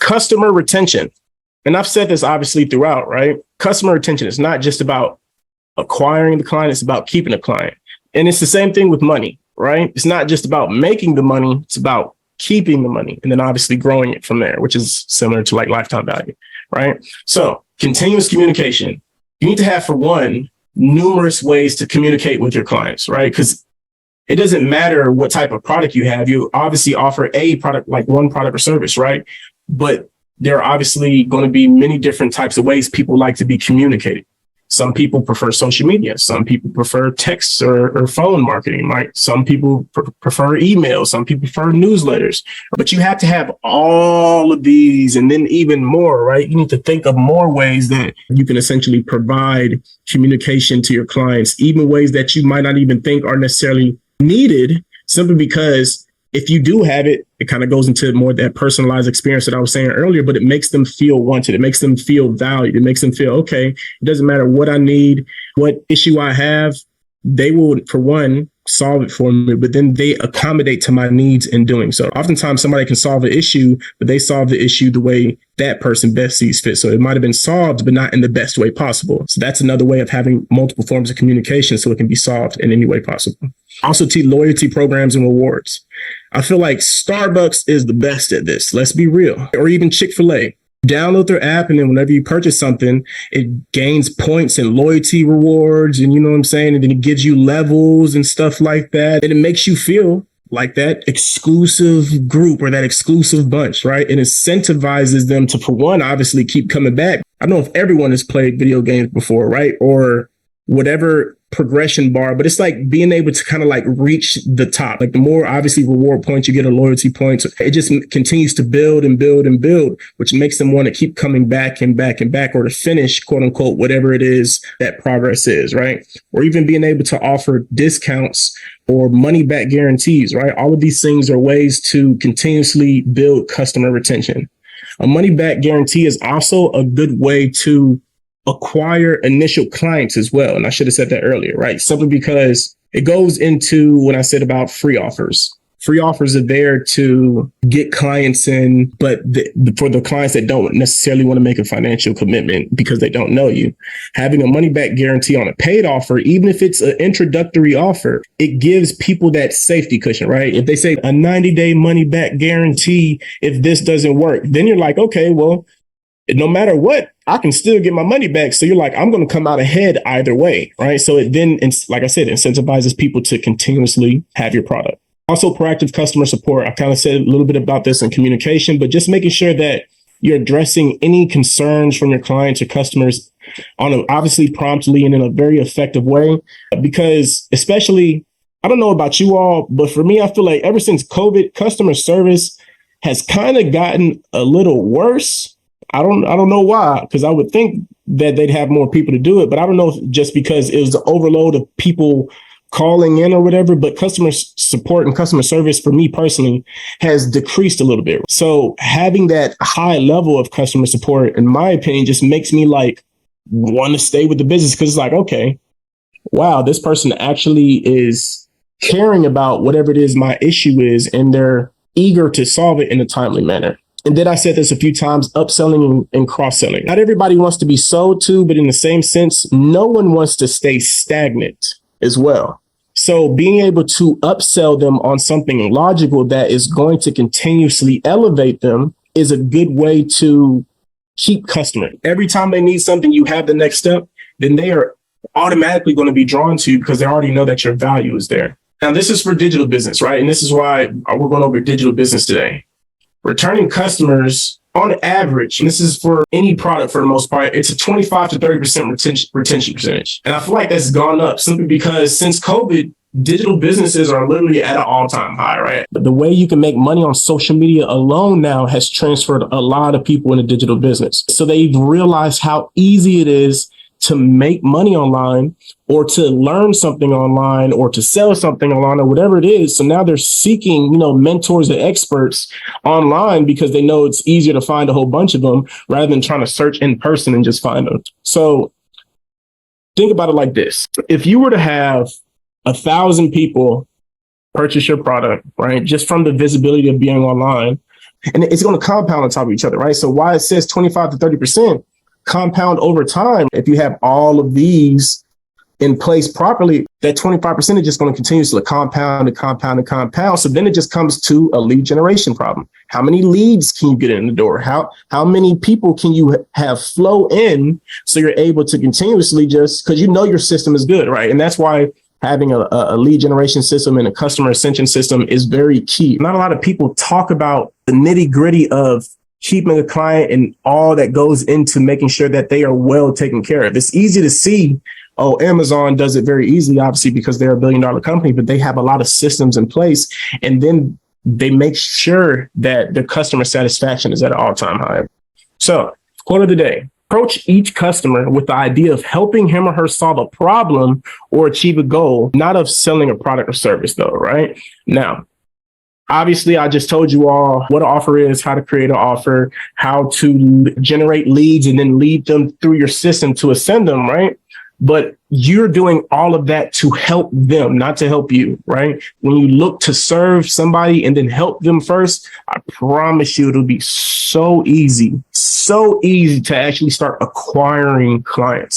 customer retention. And I've said this obviously throughout, right? Customer retention is not just about acquiring the client, it's about keeping the client. And it's the same thing with money, right? It's not just about making the money, it's about keeping the money and then obviously growing it from there, which is similar to like lifetime value, right? So continuous communication. You need to have, for one, numerous ways to communicate with your clients, right? Because it doesn't matter what type of product you have. You obviously offer a product, like one product or service, right? But there are obviously going to be many different types of ways people like to be communicated. Some people prefer social media. Some people prefer texts or phone marketing, right? Some people prefer emails. Some people prefer newsletters. But you have to have all of these and then even more, right? You need to think of more ways that you can essentially provide communication to your clients, even ways that you might not even think are necessarily needed, simply because if you do have it, it kind of goes into more that personalized experience that I was saying earlier, but it makes them feel wanted. It makes them feel valued. It makes them feel, okay, it doesn't matter what I need, what issue I have, they will, for one, solve it for me, but then they accommodate to my needs in doing so. Oftentimes somebody can solve an issue, but they solve the issue the way that person best sees fit. So it might have been solved, but not in the best way possible. So that's another way of having multiple forms of communication so it can be solved in any way possible. Also, loyalty programs and rewards. I feel like Starbucks is the best at this. Let's be real. Or even Chick-fil-A. Download their app, and then whenever you purchase something, it gains points and loyalty rewards, and you know what I'm saying? And then it gives you levels and stuff like that. And it makes you feel like that exclusive group or that exclusive bunch, right? It incentivizes them to, for one, obviously keep coming back. I don't know if everyone has played video games before, right? Or whatever progression bar, but it's like being able to kind of like reach the top. Like the more obviously reward points you get or loyalty points, it just continues to build and build and build, which makes them want to keep coming back and back and back, or to finish, quote unquote, whatever it is that progress is, right? Or even being able to offer discounts or money back guarantees, right? All of these things are ways to continuously build customer retention. A money back guarantee is also a good way to acquire initial clients as well. And I should have said that earlier, right? Simply because it goes into what I said about free offers. Free offers are there to get clients in, but for the clients that don't necessarily want to make a financial commitment because they don't know you, having a money back guarantee on a paid offer, even if it's an introductory offer, it gives people that safety cushion, right? If they say a 90-day money back guarantee, if this doesn't work, then you're like, okay, well, no matter what, I can still get my money back. So you're like, I'm going to come out ahead either way, right? So it then, like I said, incentivizes people to continuously have your product. Also, proactive customer support. I kind of said a little bit about this in communication, but just making sure that you're addressing any concerns from your clients or customers on obviously promptly and in a very effective way. Because especially, I don't know about you all, but for me, I feel like ever since COVID, customer service has kind of gotten a little worse. I don't know why, because I would think that they'd have more people to do it, but I don't know if just because it was the overload of people calling in or whatever, but customer support and customer service for me personally has decreased a little bit. So having that high level of customer support, in my opinion, just makes me like want to stay with the business, because it's like, okay, wow, this person actually is caring about whatever it is my issue is, and they're eager to solve it in a timely manner. And then I said this a few times, upselling and cross-selling. Not everybody wants to be sold to, but in the same sense, no one wants to stay stagnant as well. So being able to upsell them on something logical that is going to continuously elevate them is a good way to keep customers. Every time they need something, you have the next step, then they are automatically going to be drawn to you because they already know that your value is there. Now, this is for digital business, right? And this is why we're going over digital business today. Returning customers on average, and this is for any product for the most part, it's a 25 to 30% retention percentage. And I feel like that's gone up simply because since COVID, digital businesses are literally at an all-time high, right? But the way you can make money on social media alone now has transferred a lot of people into digital business. So they've realized how easy it is to make money online, or to learn something online, or to sell something online, or whatever it is. So now they're seeking, mentors and experts online because they know it's easier to find a whole bunch of them rather than trying to search in person and just find them. So think about it like this. If you were to have 1,000 people purchase your product, right, just from the visibility of being online, And it's going to compound on top of each other, right? So why it says 25 to 30% compound over time, if you have all of these in place properly, that 25% is just going to continuously compound and compound and compound. So then it just comes to a lead generation problem. How many leads can you get in the door? How many people can you have flow in so you're able to continuously, just because you know your system is good, right? And that's why having a lead generation system and a customer ascension system is very key. Not a lot of people talk about the nitty gritty of keeping a client and all that goes into making sure that they are well taken care of. It's easy to see, oh, Amazon does it very easily, obviously, because they're $1 billion company, but they have a lot of systems in place. And then they make sure that their customer satisfaction is at an all-time high. So, quote of the day: approach each customer with the idea of helping him or her solve a problem or achieve a goal, not of selling a product or service, though, right? Now, obviously, I just told you all what an offer is, how to create an offer, how to generate leads, and then lead them through your system to ascend them, right? But you're doing all of that to help them, not to help you, right? When you look to serve somebody and then help them first, I promise you it'll be so easy to actually start acquiring clients.